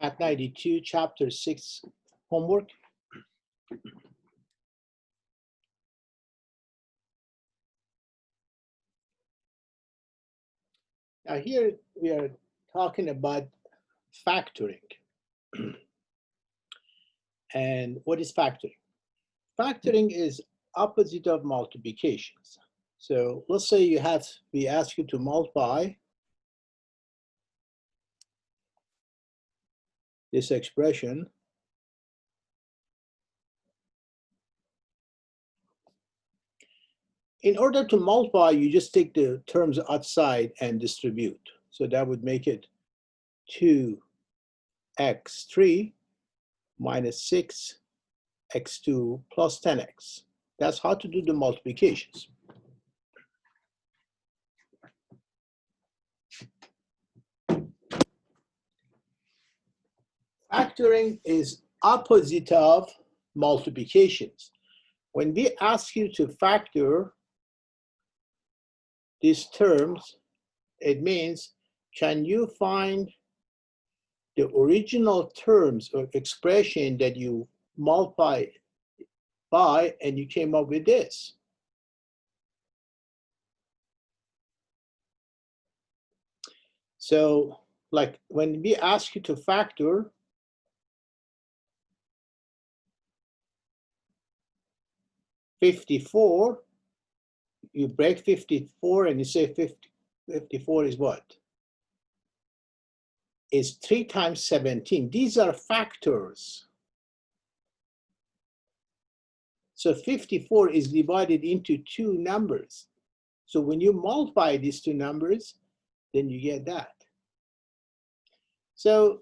At 92, chapter 6 homework. Now here we are talking about factoring. And what is factoring? Factoring is opposite of multiplications. So let's say we ask you to multiply this expression in order to multiply, you just take the terms outside and distribute. So that would make it 2x3 minus 6x2 plus 10x. That's how to do the multiplications. Factoring is opposite of multiplications. When we ask you to factor these terms, it means, can you find the original terms or expression that you multiply by and you came up with this? So like when we ask you to factor 54, you break 54 and you say 54 is what? Is 3 times 17. These are factors. So 54 is divided into two numbers. So when you multiply these two numbers, then you get that. So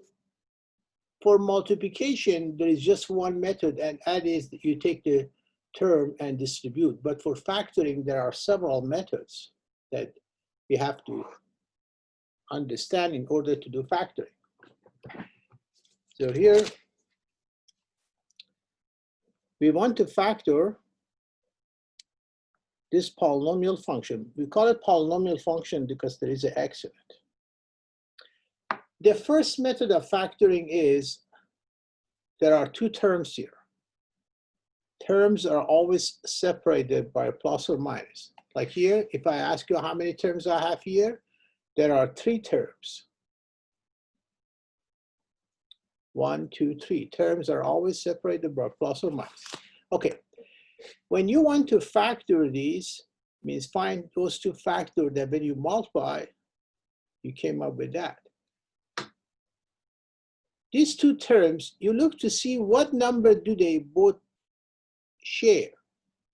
for multiplication, there is just one method, and that is that you take the term and distribute. But for factoring, there are several methods that we have to understand in order to do factoring. So here, we want to factor this polynomial function. We call it polynomial function because there is an x in it. The first method of factoring is there are two terms here. Terms are always separated by plus or minus. Like here, if I ask you how many terms I have here, there are 3 terms. 1, 2, 3. Terms are always separated by plus or minus. Okay, when you want to factor these, means find those two factors that when you multiply, you came up with that. These two terms, you look to see what number do they both share.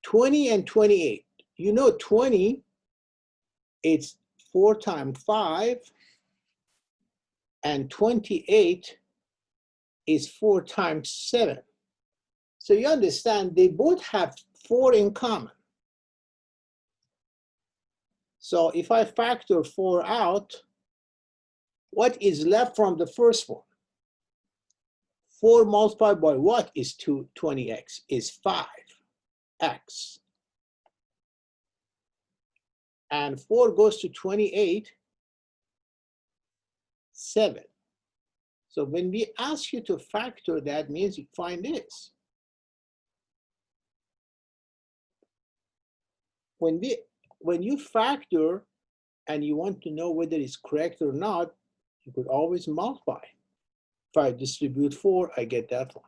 20 and 28. You know 20, it's 4 times 5, and 28 is 4 times 7. So you understand they both have 4 in common. So if I factor 4 out, what is left from the first one? 4 multiplied by what is 20x? Is 5x. And 4 goes to 28, 7. So when we ask you to factor, that means you find this. When you factor and you want to know whether it's correct or not, you could always multiply. If I distribute 4, I get that one.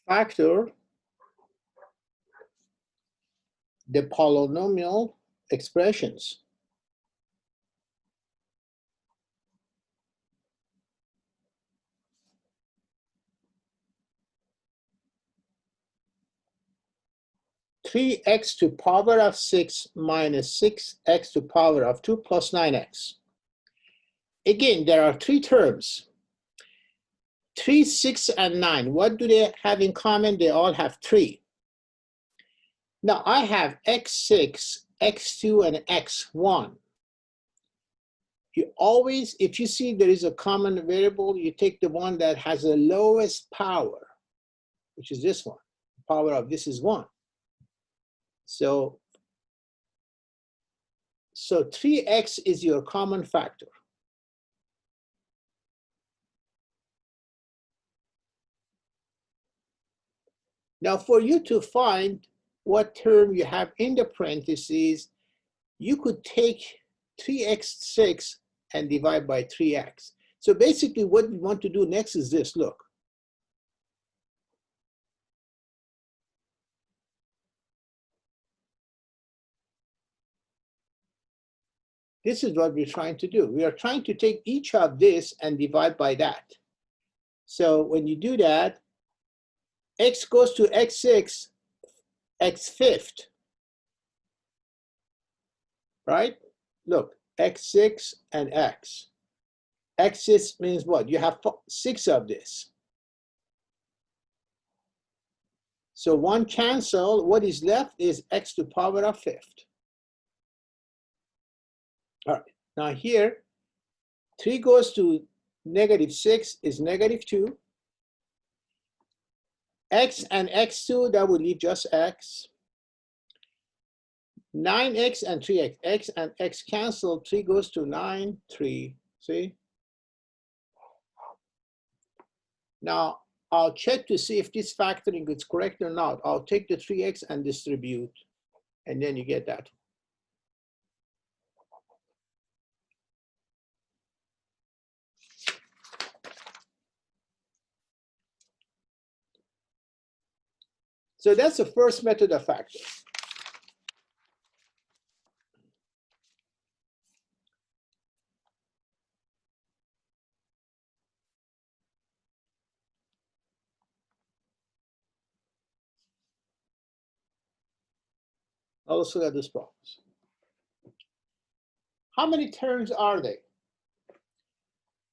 Factor the polynomial expressions. Three x to power of 6 minus 6x to power of 2 plus 9x. Again, there are 3 terms. 3, 6, and 9. What do they have in common? They all have 3. Now I have x6, x2, and x1. You always, if you see there is a common variable, you take the one that has the lowest power, which is this one. The power of this is 1. So 3x is your common factor. Now, for you to find what term you have in the parentheses, you could take 3x6 and divide by 3x. So basically what we want to do next is this, look. This is what we're trying to do. We are trying to take each of this and divide by that. So when you do that, x goes to x6, x fifth, right? Look, x6 and x. X6 means what? You have 6 of this. So 1 cancel, what is left is x to the power of 5th. All right, now here, 3 goes to -6 is -2. X and x2, that will leave just x. 9x and 3x, x and x cancel, 3 goes to 9, 3, see? Now, I'll check to see if this factoring is correct or not. I'll take the 3x and distribute, and then you get that. So that's the first method of factoring. Also got this problem. How many terms are they?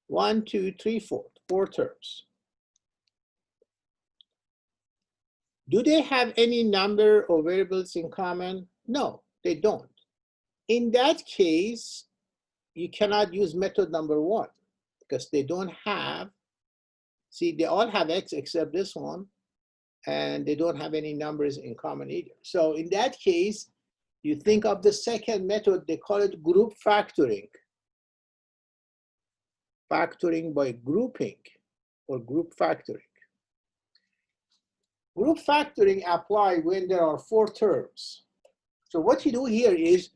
1, 2, 3, 4, 4 terms. Do they have any number of variables in common? No, they don't. In that case, you cannot use method number 1 because they don't have, see, they all have x except this one, and they don't have any numbers in common either. So in that case, you think of the second method, they call it group factoring. Factoring by grouping or group factoring. Group factoring apply when there are 4 terms. So what you do here is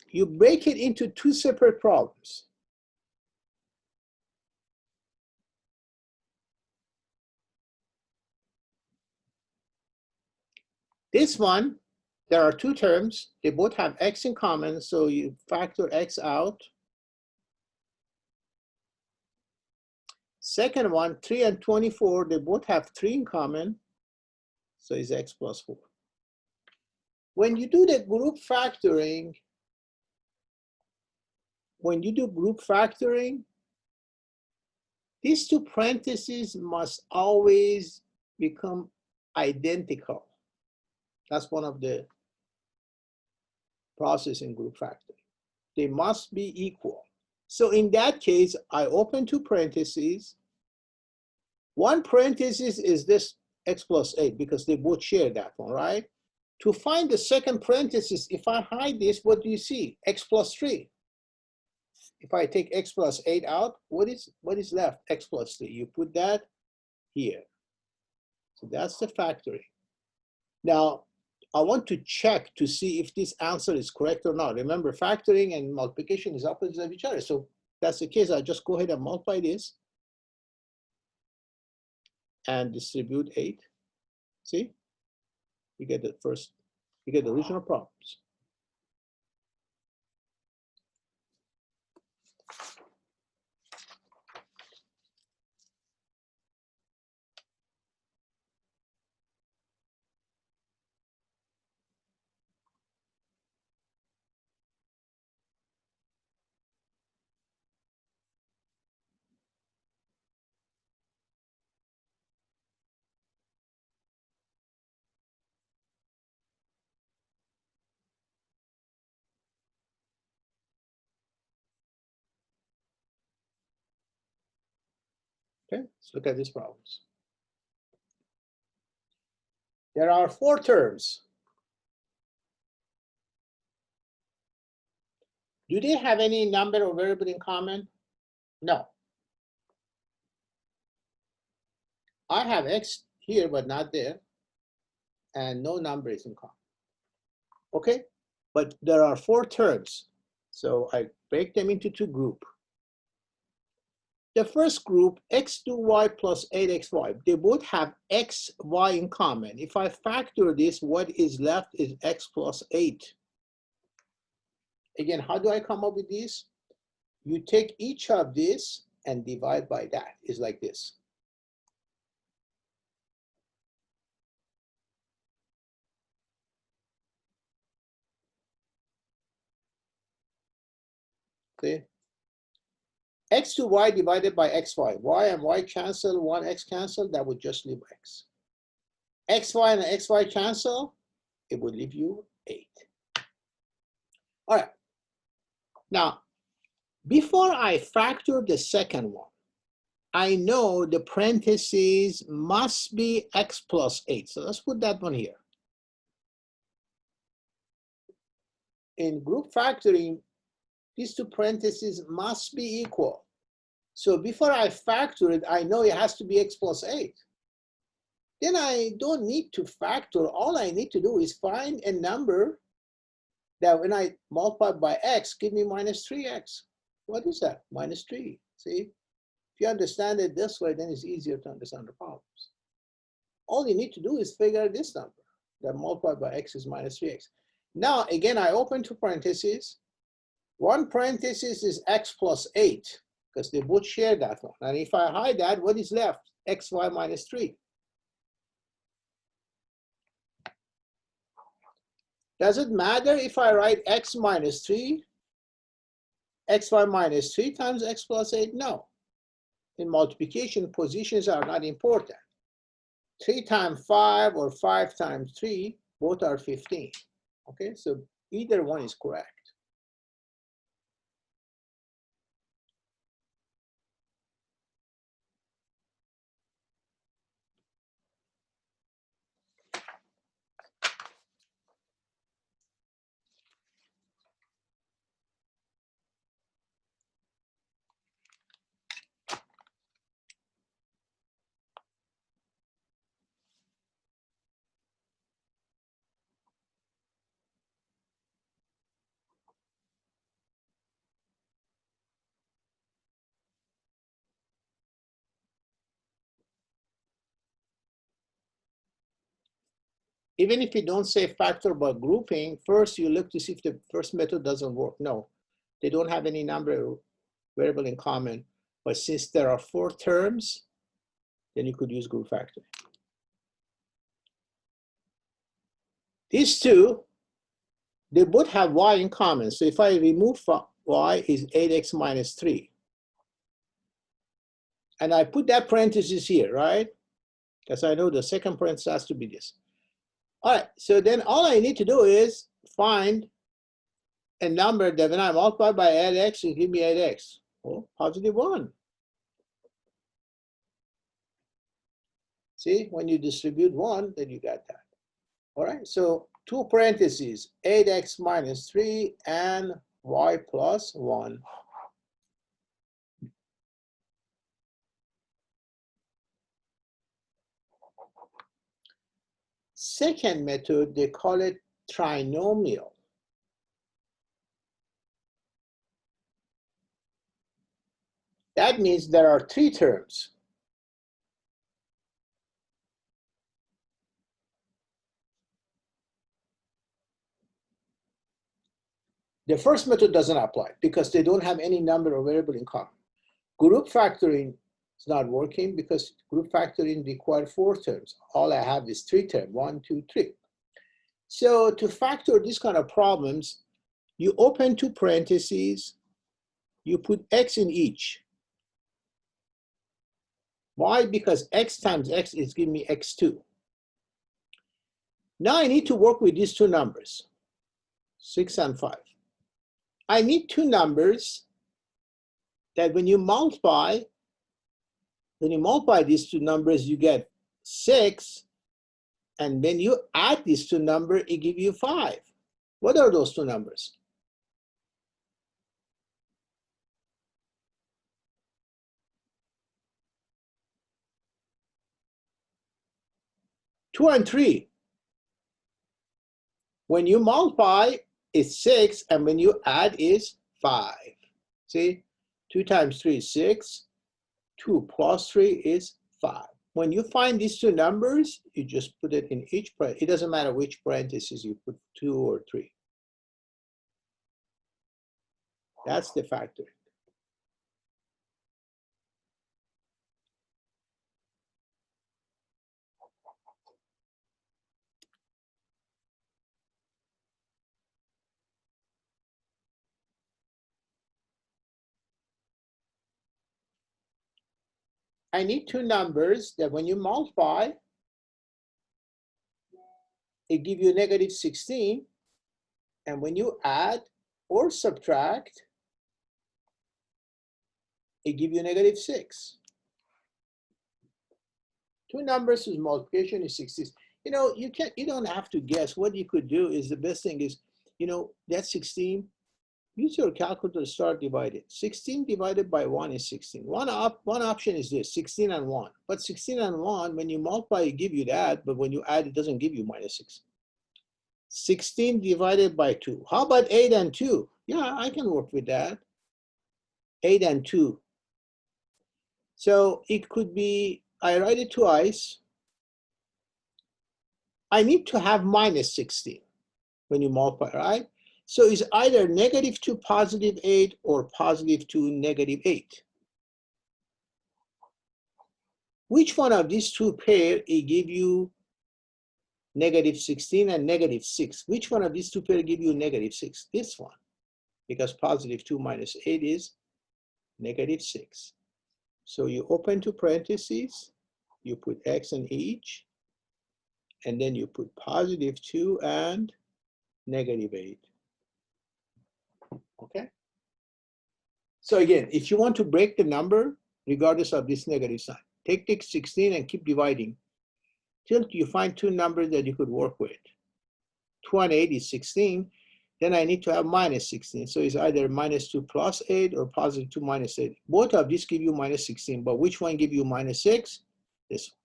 you break it into 2 separate problems. This one, there are 2 terms. They both have x in common, so you factor x out. Second one, 3 and 24, they both have 3 in common, so it's x plus 4. When you do the group factoring, these 2 parentheses must always become identical. That's one of the process in group factoring. They must be equal. So in that case, I open 2 parentheses. One parenthesis is this x plus 8 because they both share that one, right? To find the second parenthesis, if I hide this, what do you see? X plus 3. If I take x plus 8 out, what is left? X plus 3. You put that here. So that's the factoring. Now, I want to check to see if this answer is correct or not. Remember, factoring and multiplication is opposites of each other. So if that's the case, I'll just go ahead and multiply this and distribute 8. See? You get the original problems. Okay, let's look at these problems. There are 4 terms. Do they have any number or variable in common? No. I have x here, but not there, and no number is in common. Okay, but there are 4 terms, so I break them into 2 groups. The first group, x2y plus 8xy, they both have x, y in common. If I factor this, what is left is x plus 8. Again, how do I come up with this? You take each of this and divide by that. It's like this. See? X to y divided by xy. Y and y cancel, 1x cancel, that would just leave x. Xy and xy cancel, it would leave you 8. All right. Now, before I factor the second one, I know the parentheses must be x plus 8. So let's put that one here. In group factoring, these 2 parentheses must be equal. So before I factor it, I know it has to be x plus 8. Then I don't need to factor. All I need to do is find a number that when I multiply by x, give me minus 3x. What is that? Minus 3. See? If you understand it this way, then it's easier to understand the problems. All you need to do is figure out this number, that multiplied by x is minus 3x. Now, again, I open 2 parentheses. One parenthesis is x plus 8, because they both share that one. And if I hide that, what is left? xy minus 3. Does it matter if I write x minus 3, xy minus 3 times x plus 8? No. In multiplication, positions are not important. 3 times 5 or 5 times 3, both are 15. Okay, so either one is correct. Even if you don't say factor by grouping, first you look to see if the first method doesn't work. No, they don't have any number or variable in common. But since there are 4 terms, then you could use group factoring. These 2, they both have y in common. So if I remove y is 8x minus 3. And I put that parenthesis here, right? Because I know the second parenthesis has to be this. All right, so then all I need to do is find a number that when I multiply by 8x, it give me 8x. Oh, positive 1. See, when you distribute 1, then you got that. All right, so 2 parentheses, 8x minus 3 and y plus 1. Second method, they call it trinomial. That means there are 3 terms. The first method doesn't apply because they don't have any number or variable in common. Group factoring is not working because group factoring requires 4 terms. All I have is 3 terms, 1, 2, 3. So to factor these kind of problems, you open 2 parentheses, you put x in each. Why? Because x times x is giving me x2. Now I need to work with these 2 numbers, 6 and 5. I need 2 numbers that when you multiply, When you multiply these two numbers, you get 6. And when you add these two numbers, it gives you 5. What are those two numbers? Two and 3. When you multiply, it's 6, and when you add is 5. See, 2 times 3 is 6. 2 plus 3 is 5. When you find these two numbers, you just put it in each parenthesis. It doesn't matter which parenthesis you put, 2 or 3. That's the factoring. I need two numbers that when you multiply, it gives you negative 16. And when you add or subtract, it gives you negative 6. Two numbers whose multiplication is 16. You know, you don't have to guess. What you could do is, the best thing is, you know, that's 16. Use your calculator to start dividing. 16 divided by 1 is 16. One option is this, 16 and 1. But 16 and 1, when you multiply, it gives you that. But when you add, it doesn't give you minus 6. 16 divided by 2. How about 8 and 2? Yeah, I can work with that. 8 and 2. So it could be, I write it twice. I need to have minus 16 when you multiply, right? So it's either negative 2 positive 8 or positive 2 negative 8. Which one of these two pairs it give you negative 16 and negative 6? Which one of these two pairs give you negative 6? This one, because positive 2 minus 8 is negative 6. So you open two parentheses, you put x in each, and then you put positive 2 and negative 8. Okay? So again, if you want to break the number, regardless of this negative sign, take 16 and keep dividing till you find two numbers that you could work with. 2 and 8 is 16. Then I need to have minus 16. So it's either minus 2 plus 8 or positive 2 minus 8. Both of these give you minus 16, but which one give you minus 6? This one.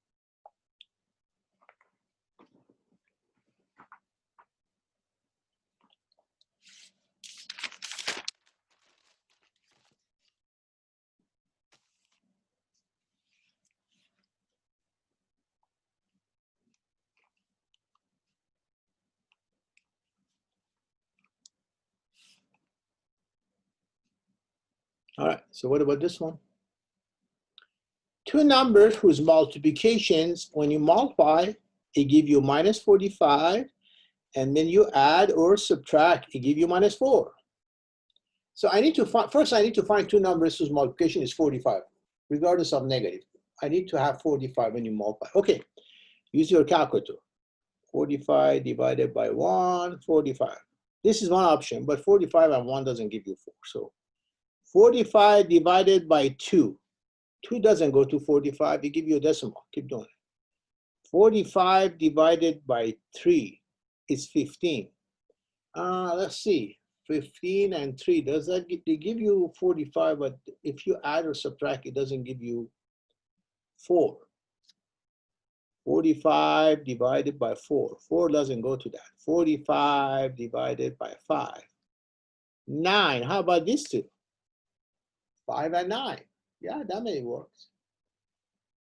All right, so what about this one? Two numbers whose multiplications, when you multiply, it gives you minus 45, and then you add or subtract, it gives you minus 4. So I need to find, first I need to find two numbers whose multiplication is 45, regardless of negative. I need to have 45 when you multiply. Okay, use your calculator. 45 divided by 1, 45. This is one option, but 45 and 1 doesn't give you 4. So 45 divided by 2. 2 doesn't go to 45, it gives you a decimal. Keep doing it. 45 divided by 3 is 15. Let's see, 15 and 3, does that they give you 45, but if you add or subtract, it doesn't give you 4. 45 divided by 4. 4 doesn't go to that. 45 divided by 5. 9. How about these two? 5 and 9. Yeah, that may work.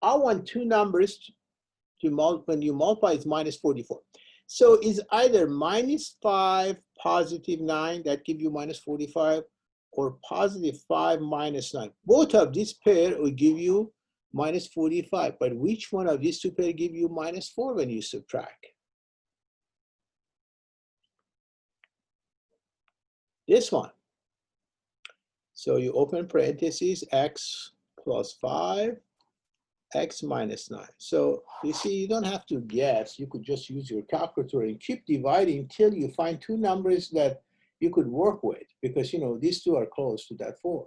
I want two numbers to multiply. When you multiply, it's minus 44. So it's either minus 5, positive 9, that give you minus 45, or positive 5 minus 9. Both of these pair will give you minus 45, but which one of these two pairs give you minus 4 when you subtract? This one. So you open parentheses, x plus 5, x minus 9. So you see, you don't have to guess. You could just use your calculator and keep dividing till you find two numbers that you could work with, because you know these two are close to that 4.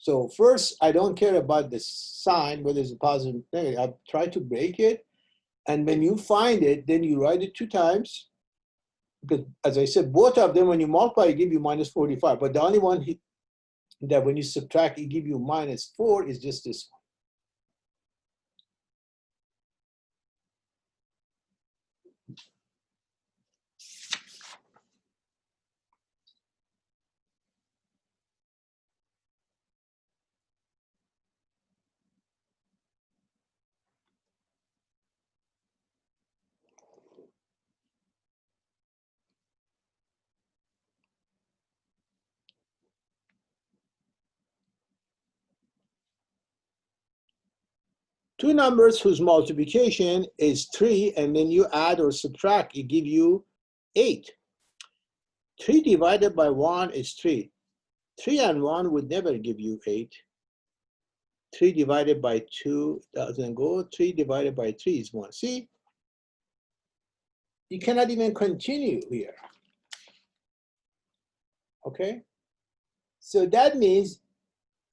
So first, I don't care about the sign, whether it's a positive or negative. I try to break it. And when you find it, then you write it 2 times. Because as I said, both of them, when you multiply, it give you minus 45. But the only one that when you subtract, it give you minus 4 is just this one. Two numbers whose multiplication is 3, and then you add or subtract, it give you 8. 3 divided by 1 is 3. 3 and 1 would never give you 8. 3 divided by 2 doesn't go. 3 divided by 3 is 1. See? You cannot even continue here. Okay? So that means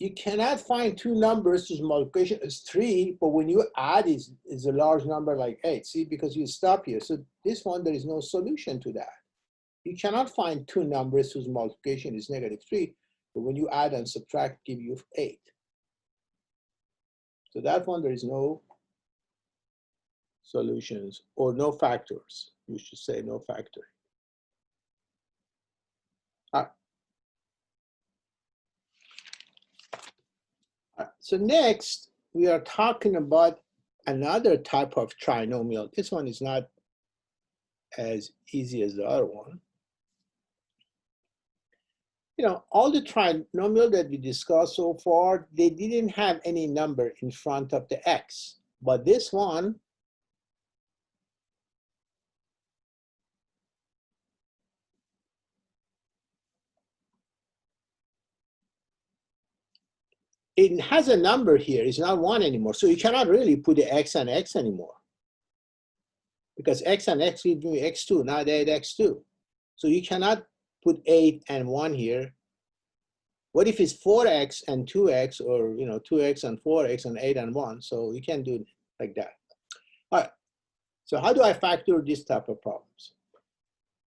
you cannot find two numbers whose multiplication is 3, but when you add is a large number like 8. See, because you stop here. So this one, there is no solution to that. You cannot find two numbers whose multiplication is negative 3, but when you add and subtract, give you 8. So that one, there is no solutions or no factors. You should say no factor. So next, we are talking about another type of trinomial. This one is not as easy as the other one. You know, all the trinomial that we discussed so far, they didn't have any number in front of the x. But this one, it has a number here. It's not 1 anymore. So you cannot really put the x and x anymore. Because x and x give you x2, not 8x2. So you cannot put 8 and 1 here. What if it's 4x and 2x, or 2x and 4x and 8 and 1? So you can't do it like that. All right. So how do I factor this type of problems?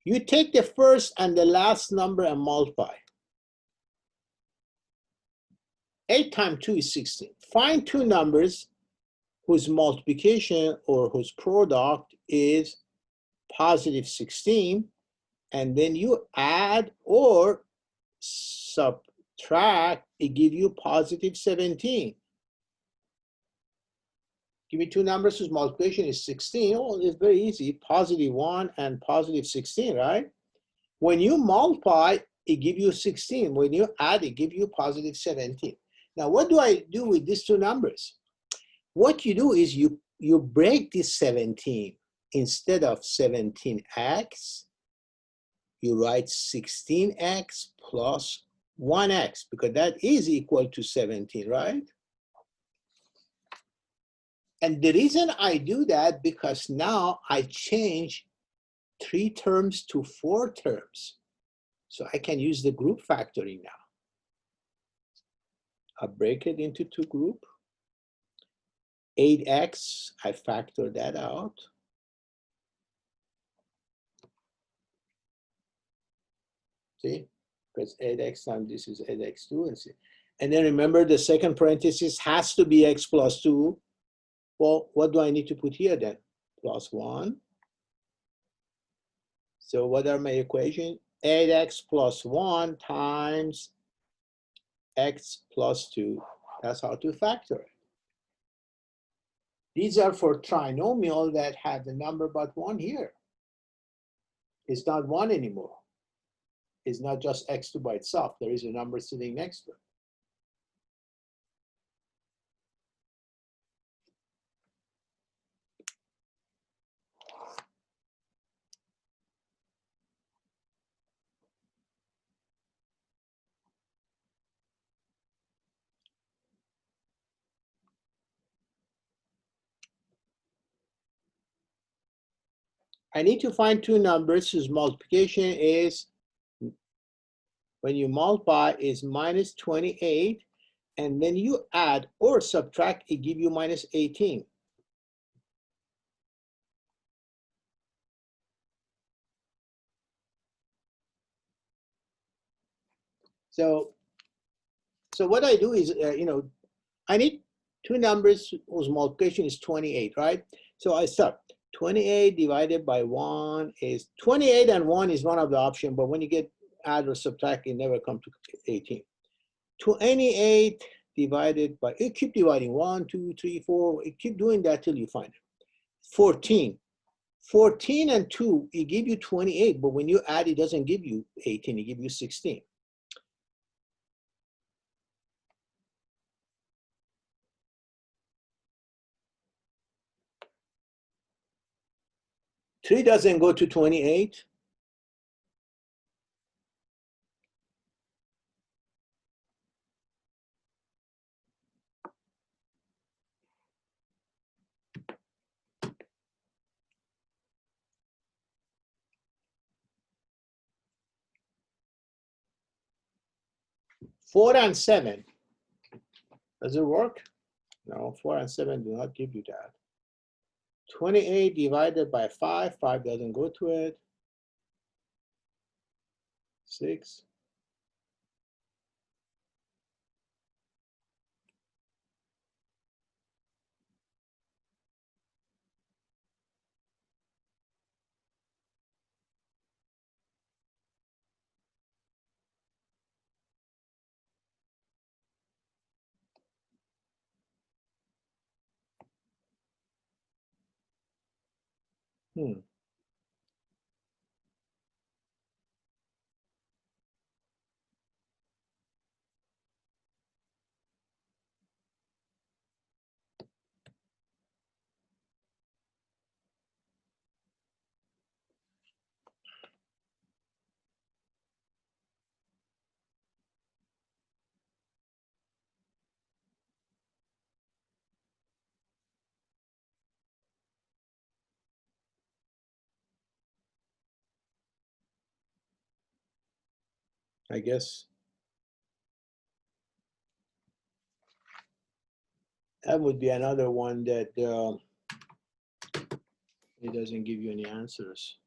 You take the first and the last number and multiply. 8 times 2 is 16. Find two numbers whose multiplication or whose product is positive 16, and then you add or subtract, it gives you positive 17. Give me two numbers whose multiplication is 16. Oh, it's very easy. Positive 1 and positive 16, right? When you multiply, it gives you 16. When you add, it gives you positive 17. Now, what do I do with these two numbers? What you do is you break this 17. Instead of 17x, you write 16x plus 1x, because that is equal to 17, right? And the reason I do that, because now I change 3 terms to 4 terms. So I can use the group factoring now. I break it into 2 groups. 8x, I factor that out. See, because 8x times this is 8x2, and see. And then remember, the second parenthesis has to be x plus 2. Well, what do I need to put here then? Plus 1. So what are my equations? 8x plus 1 times x plus 2. That's how to factor it. These are for trinomial that have the number but 1 here. It's not 1 anymore. It's not just x2 by itself. There is a number sitting next to it. I need to find two numbers whose multiplication is, when you multiply, is minus 28, And when you add or subtract, it gives you minus 18. So what I do is, I need two numbers whose multiplication is 28, right? So I start 28 divided by 1 is 28, and 1 is one of the options, but when you get add or subtract, it never comes to 18. 28 divided by, you keep dividing 1, 2, 3, 4, you keep doing that till you find it. 14. 14 and 2, it gives you 28, but when you add, it doesn't give you 18, it gives you 16. Three doesn't go to 28. Four and 7. Does it work? No, 4 and 7 do not give you that. 28 divided by 5, 5 doesn't go to it. 6. I guess that would be another one that it doesn't give you any answers.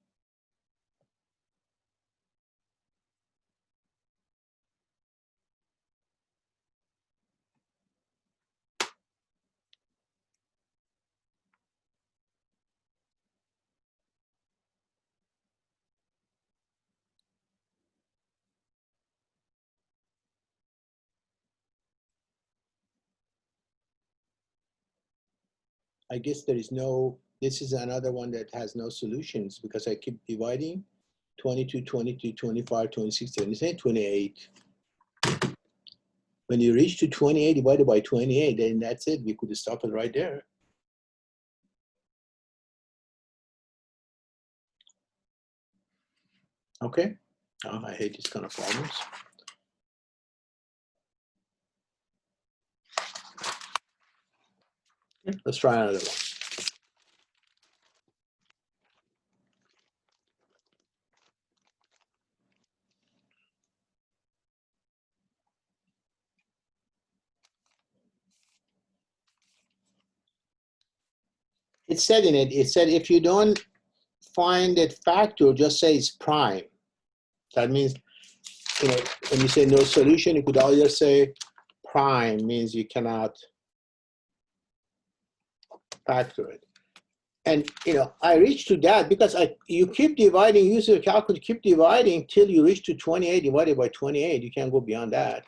I guess there is no, this is another one that has no solutions because I keep dividing 22, 22, 25, 26, 27, 28. When you reach to 28 divided by 28, then that's it. We could stop it right there. Okay. Oh, I hate these kind of problems. Okay, let's try another one. It said in it, it said if you don't find it factor, just say it's prime. That means, when you say no solution, you could either say prime means you cannot factor it. And I reached to that because you keep dividing, use your calculator, keep dividing till you reach to 28 divided by 28. You can't go beyond that.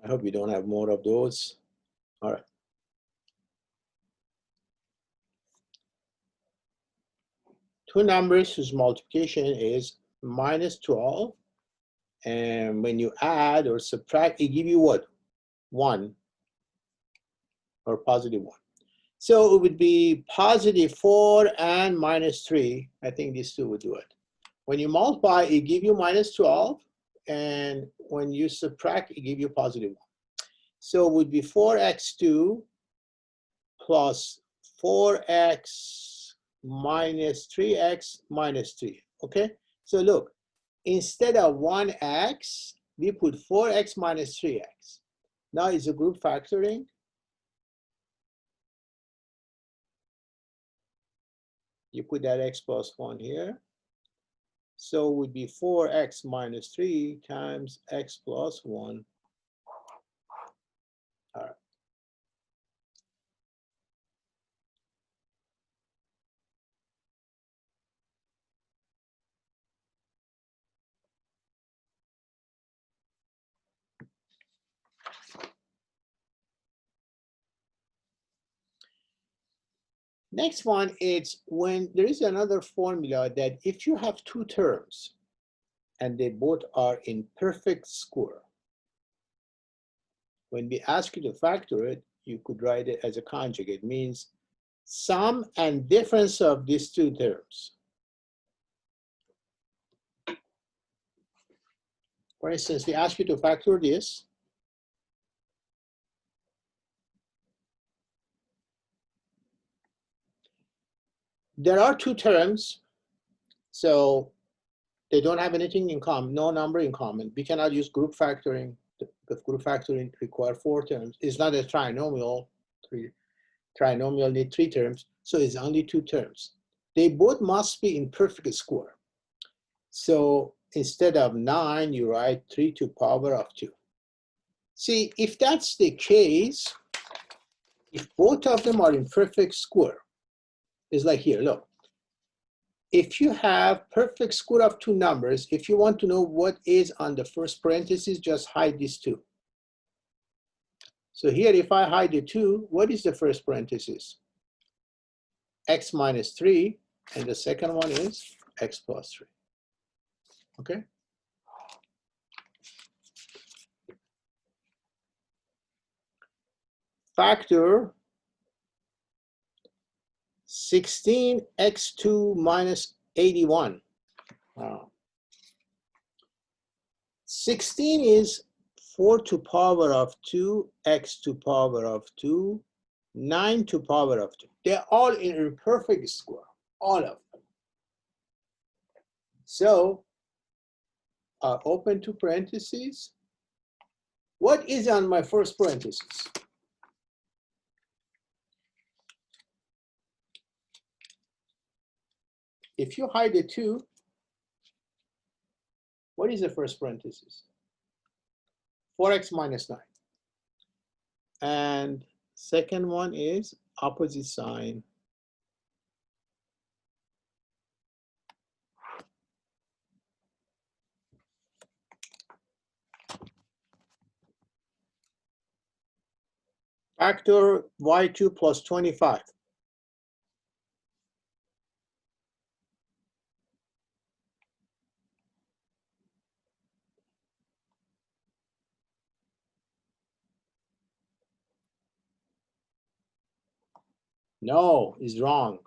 I hope we don't have more of those. All right. Two numbers whose multiplication is minus 12. And when you add or subtract, it gives you what? 1 or positive 1. So it would be positive 4 and minus 3. I think these two would do it. When you multiply, it gives you minus 12. And when you subtract, it gives you positive 1. So it would be 4x2 plus 4x minus 3x minus 3, okay? So look, instead of 1x, we put 4x minus 3x. Now is a group factoring. You put that x plus 1 here. So it would be 4x minus 3 times x plus 1. All right. Next one is when there is another formula that if you have two terms and they both are in perfect square, when we ask you to factor it, you could write it as a conjugate. It means sum and difference of these two terms. For instance, we ask you to factor this. There are two terms, so they don't have anything in common, no number in common. We cannot use group factoring because group factoring requires 4 terms. It's not a trinomial. Trinomial need 3 terms, so it's only 2 terms. They both must be in perfect square. So instead of 9, you write 3 to the power of 2. See, if that's the case, if both of them are in perfect square, it's like here, look. If you have perfect square of 2 numbers, if you want to know what is on the first parenthesis, just hide these 2. So here, if I hide the 2, what is the first parenthesis? X minus 3, and the second one is x plus 3. Okay? Factor 16x2 minus 81. 16 is 4 to the power of 2, x to the power of 2, 9 to the power of 2. They're all in a perfect square, all of them. So, open two parentheses. What is on my first parenthesis? If you hide the 2, what is the first parenthesis? 4x minus 9. And second one is opposite sign. Factor y2 plus 25. No, is wrong.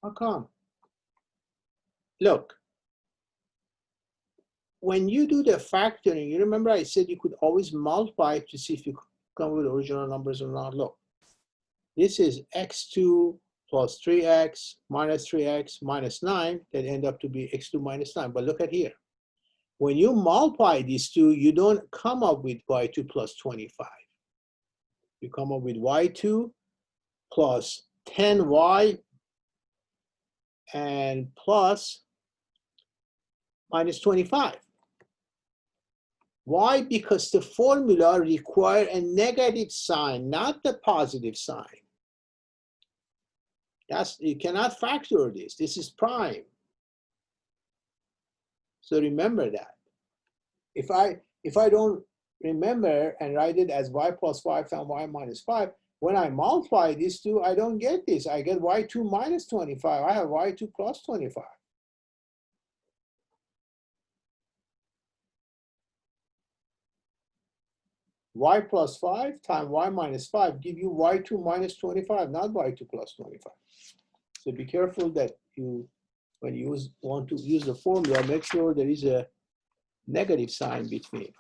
How come? Look, when you do the factoring, you remember I said you could always multiply to see if you come with original numbers or not. Look, this is x2 plus 3x minus 9 that end up to be x2 minus 9. But look at here. When you multiply these two, you don't come up with y2 plus 25. You come up with y2 plus 10y and plus minus 25. Why? Because the formula requires a negative sign, not the positive sign. You cannot factor this. This is prime. So remember that. If I don't remember and write it as y plus 5 times y minus 5, when I multiply these two, I don't get this. I get y2 minus 25. I have y2 plus 25. Y plus 5 times y minus 5 give you y2 minus 25, not y2 plus 25. So be careful that when you want to use the formula, make sure there is a negative sign between.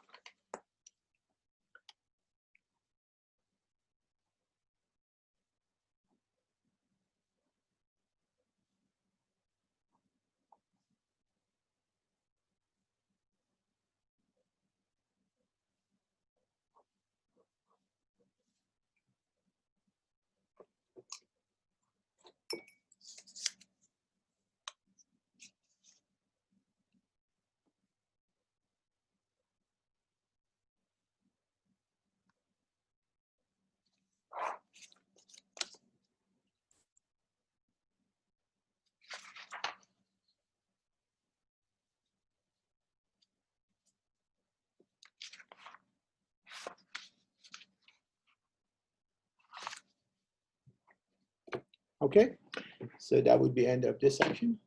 Okay, so that would be end of this section.